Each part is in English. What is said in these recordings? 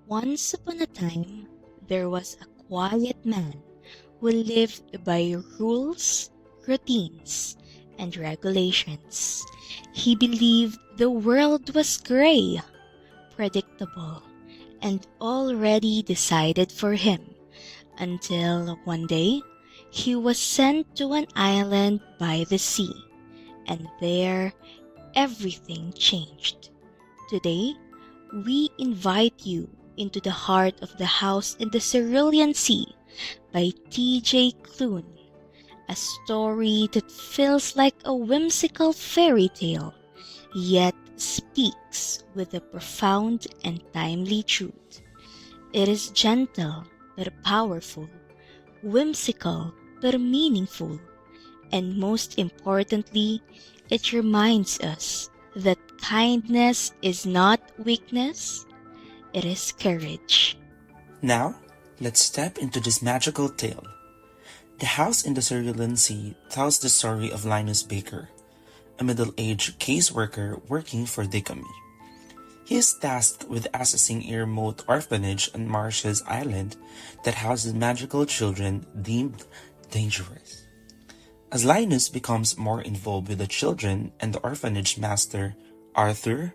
Once upon a time, there was a quiet man who lived by rules, routines, and regulations. He believed the world was gray, predictable, and already decided for him until one day he was sent to an island by the sea, and there everything changed. Today, we invite you into the heart of the house in the Cerulean Sea by T.J. Klune, a story that feels like a whimsical fairy tale, yet speaks with a profound and timely truth. It is gentle but powerful, whimsical but meaningful, and most importantly, it reminds us that kindness is not weakness, it is courage. Now, let's step into this magical tale. The House in the Cerulean Sea tells the story of Linus Baker, a middle-aged caseworker working for Dickomy. He is tasked with assessing a remote orphanage on Marshes Island that houses magical children deemed dangerous. As Linus becomes more involved with the children and the orphanage master, Arthur,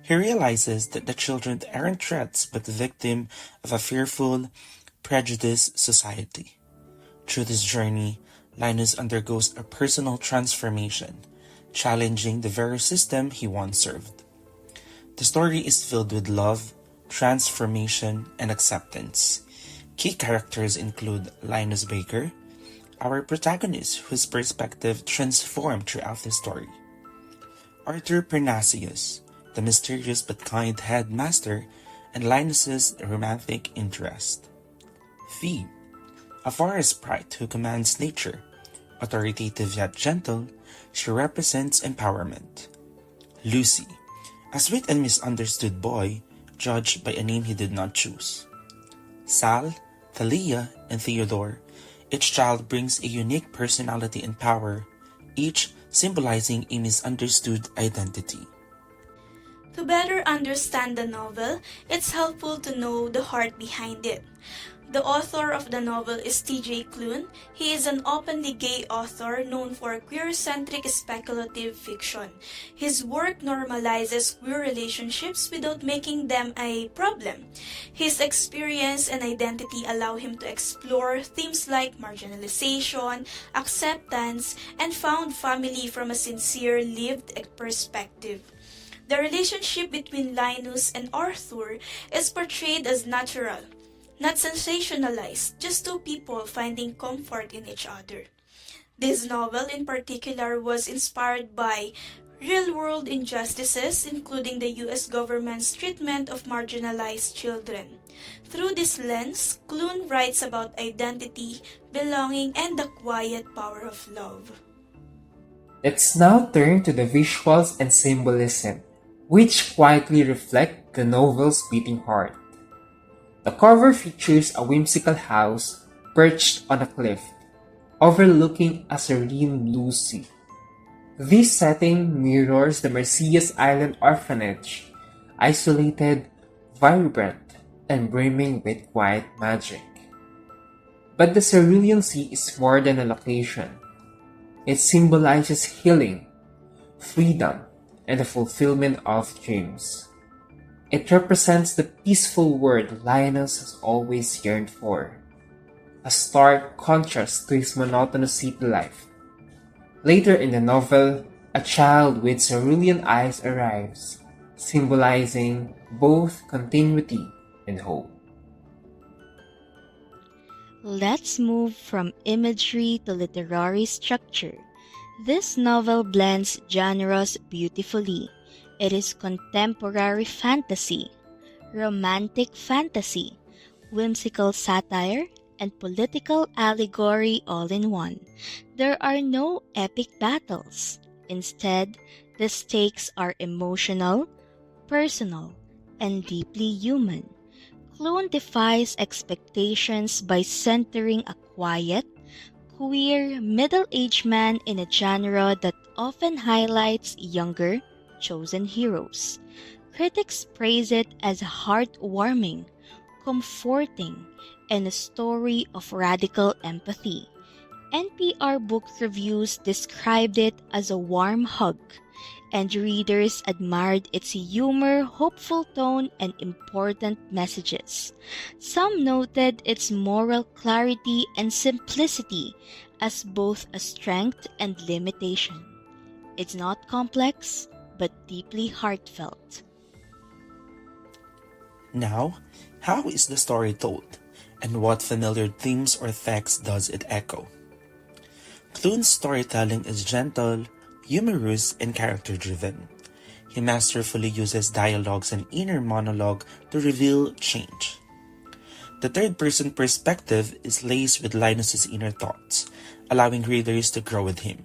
he realizes that the children aren't threats but the victim of a fearful, prejudiced society. Through this journey, Linus undergoes a personal transformation, challenging the very system he once served. The story is filled with love, transformation, and acceptance. Key characters include Linus Baker, our protagonist whose perspective transformed throughout the story, Arthur Parnasius, the mysterious but kind headmaster, and Linus's romantic interest, Fee, a forest sprite who commands nature. Authoritative yet gentle, she represents empowerment. Lucy, a sweet and misunderstood boy, judged by a name he did not choose. Sal, Thalia, and Theodore, each child brings a unique personality and power, each symbolizing a misunderstood identity. To better understand the novel, it's helpful to know the heart behind it. The author of the novel is T.J. Klune. He is an openly gay author known for queer-centric speculative fiction. His work normalizes queer relationships without making them a problem. His experience and identity allow him to explore themes like marginalization, acceptance, and found family from a sincere lived perspective. The relationship between Linus and Arthur is portrayed as natural, not sensationalized, just two people finding comfort in each other. This novel in particular was inspired by real-world injustices, including the U.S. government's treatment of marginalized children. Through this lens, Klune writes about identity, belonging, and the quiet power of love. Let's now turn to the visuals and symbolism, which quietly reflect the novel's beating heart. The cover features a whimsical house perched on a cliff, overlooking a serene blue sea. This setting mirrors the Marsyas Island orphanage, isolated, vibrant, and brimming with quiet magic. But the Cerulean Sea is more than a location. It symbolizes healing, freedom, and the fulfillment of dreams. It represents the peaceful world Linus has always yearned for, a stark contrast to his monotonous city life. Later in the novel, a child with cerulean eyes arrives, symbolizing both continuity and hope. Let's move from imagery to literary structure. This novel blends genres beautifully. It is contemporary fantasy, romantic fantasy, whimsical satire, and political allegory all in one. There are no epic battles. Instead, the stakes are emotional, personal, and deeply human. Klune defies expectations by centering a quiet, queer, middle-aged man in a genre that often highlights younger, chosen heroes. Critics praise it as heartwarming, comforting, and a story of radical empathy. NPR book reviews described it as a warm hug, and readers admired its humor, hopeful tone, and important messages. Some noted its moral clarity and simplicity as both a strength and limitation. It's not complex, but deeply heartfelt. Now, how is the story told, and what familiar themes or texts does it echo? Clune's storytelling is gentle, humorous, and character-driven. He masterfully uses dialogues and inner monologue to reveal change. The third-person perspective is laced with Linus's inner thoughts, allowing readers to grow with him.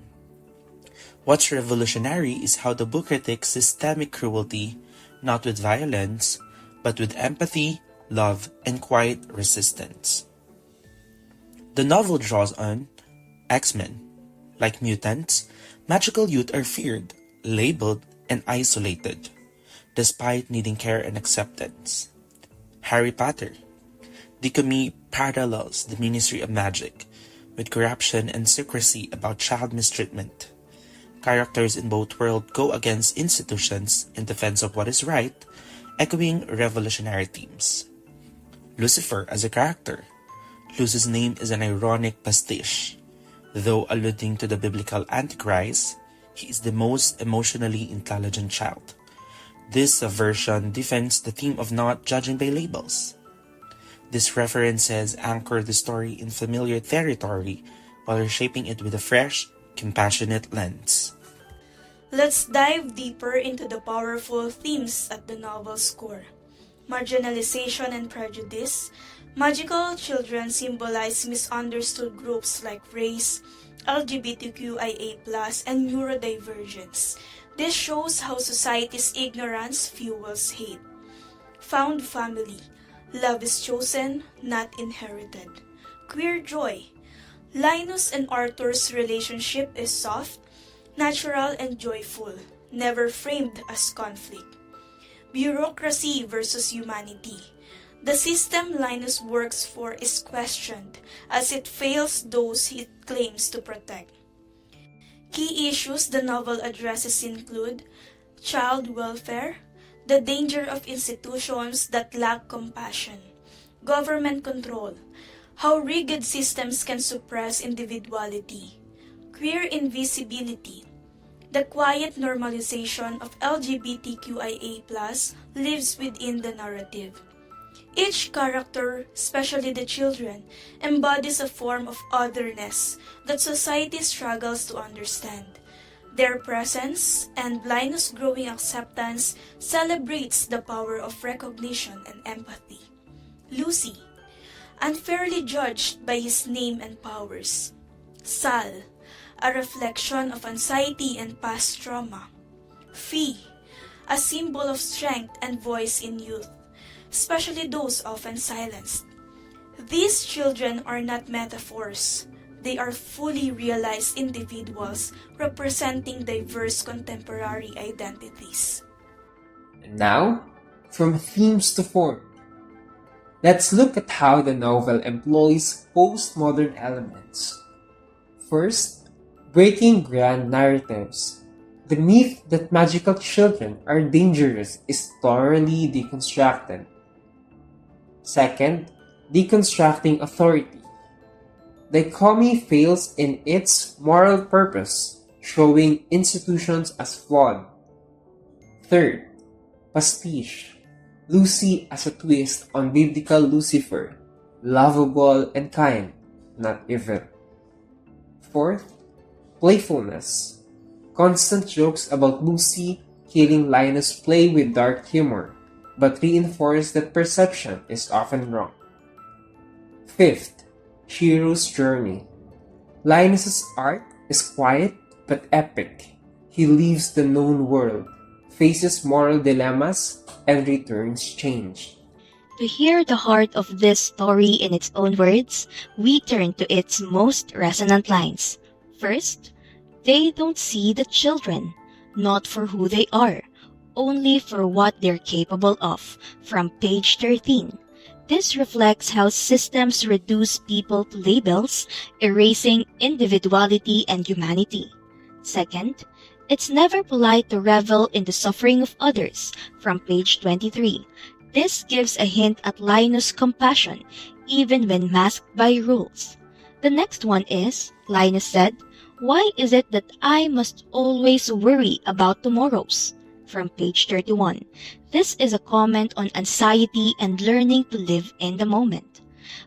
What's revolutionary is how the book critiques systemic cruelty, not with violence, but with empathy, love, and quiet resistance. The novel draws on X-Men. Like mutants, magical youth are feared, labeled, and isolated, despite needing care and acceptance. Harry Potter. Dichotomy parallels the Ministry of Magic, with corruption and secrecy about child mistreatment. Characters in both worlds go against institutions in defense of what is right, echoing revolutionary themes. Lucifer as a character. Lucy's name is an ironic pastiche. Though alluding to the biblical Antichrist, he is the most emotionally intelligent child. This version defends the theme of not judging by labels. These references anchor the story in familiar territory while reshaping it with a fresh, compassionate lens. Let's dive deeper into the powerful themes at the novel's core. Marginalization and prejudice. Magical children symbolize misunderstood groups like race, LGBTQIA+, and neurodivergence. This shows how society's ignorance fuels hate. Found family. Love is chosen, not inherited. Queer joy. Linus and Arthur's relationship is soft, natural, and joyful, never framed as conflict. Bureaucracy versus humanity. The system Linus works for is questioned as it fails those it claims to protect. Key issues the novel addresses include child welfare, the danger of institutions that lack compassion, government control, how rigid systems can suppress individuality, queer invisibility, the quiet normalization of LGBTQIA+ lives within the narrative. Each character, especially the children, embodies a form of otherness that society struggles to understand. Their presence and Linus' growing acceptance celebrates the power of recognition and empathy. Lucy, unfairly judged by his name and powers. Sal, a reflection of anxiety and past trauma. Fee, a symbol of strength and voice in youth, especially those often silenced. These children are not metaphors. They are fully realized individuals representing diverse contemporary identities. And now, from themes to form, let's look at how the novel employs postmodern elements. First, breaking grand narratives. The myth that magical children are dangerous is thoroughly deconstructed. Second, deconstructing authority. Dichotomy fails in its moral purpose, showing institutions as flawed. Third, pastiche. Lucy as a twist on biblical Lucifer, lovable and kind, not evil. Fourth, playfulness. Constant jokes about Lucy killing Linus play with dark humor, but reinforce that perception is often wrong. Fifth, hero's journey. Linus's arc is quiet but epic. He leaves the known world, faces moral dilemmas, and returns changed. To hear the heart of this story in its own words, we turn to its most resonant lines. First, they don't see the children, not for who they are, only for what they're capable of, from page 13. This reflects how systems reduce people to labels, erasing individuality and humanity. Second, it's never polite to revel in the suffering of others, from page 23. This gives a hint at Linus' compassion, even when masked by rules. The next one is, Linus said, "Why is it that I must always worry about tomorrows?" From page 31. This is a comment on anxiety and learning to live in the moment.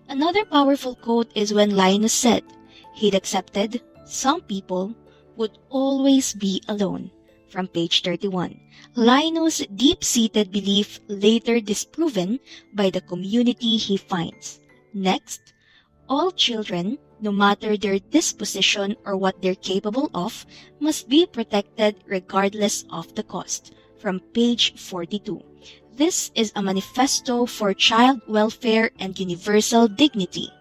Another powerful quote is when Linus said he'd accepted some people would always be alone. From page 31. Linus' deep-seated belief later disproven by the community he finds. Next, all children, no matter their disposition or what they're capable of, must be protected regardless of the cost. From page 42. This is a manifesto for child welfare and universal dignity.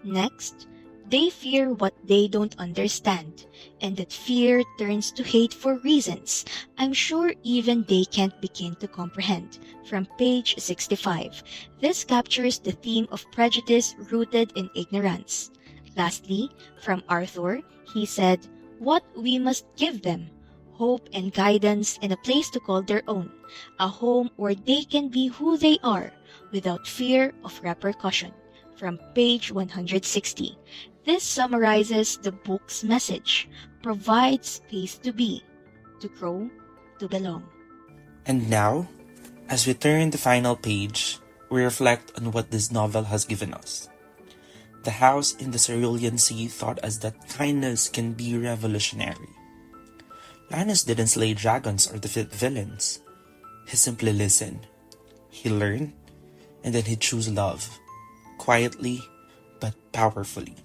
Next, they fear what they don't understand, and that fear turns to hate for reasons I'm sure even they can't begin to comprehend. From page 65. This captures the theme of prejudice rooted in ignorance. Lastly, from Arthur, he said, "What we must give them, hope and guidance and a place to call their own, a home where they can be who they are without fear of repercussion." From page 160. This summarizes the book's message: provide space to be, to grow, to belong. And now, as we turn the final page, we reflect on what this novel has given us. The house in the Cerulean Sea taught us that kindness can be revolutionary. Linus didn't slay dragons or defeat villains. He simply listened. He learned, and then he chose love, quietly but powerfully.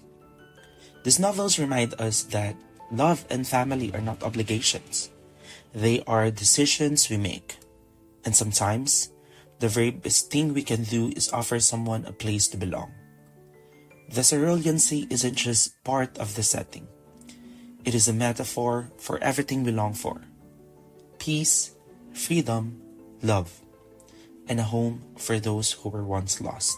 These novels remind us that love and family are not obligations. They are decisions we make. And sometimes, the very best thing we can do is offer someone a place to belong. The Cerulean Sea isn't just part of the setting. It is a metaphor for everything we long for: peace, freedom, love, and a home for those who were once lost.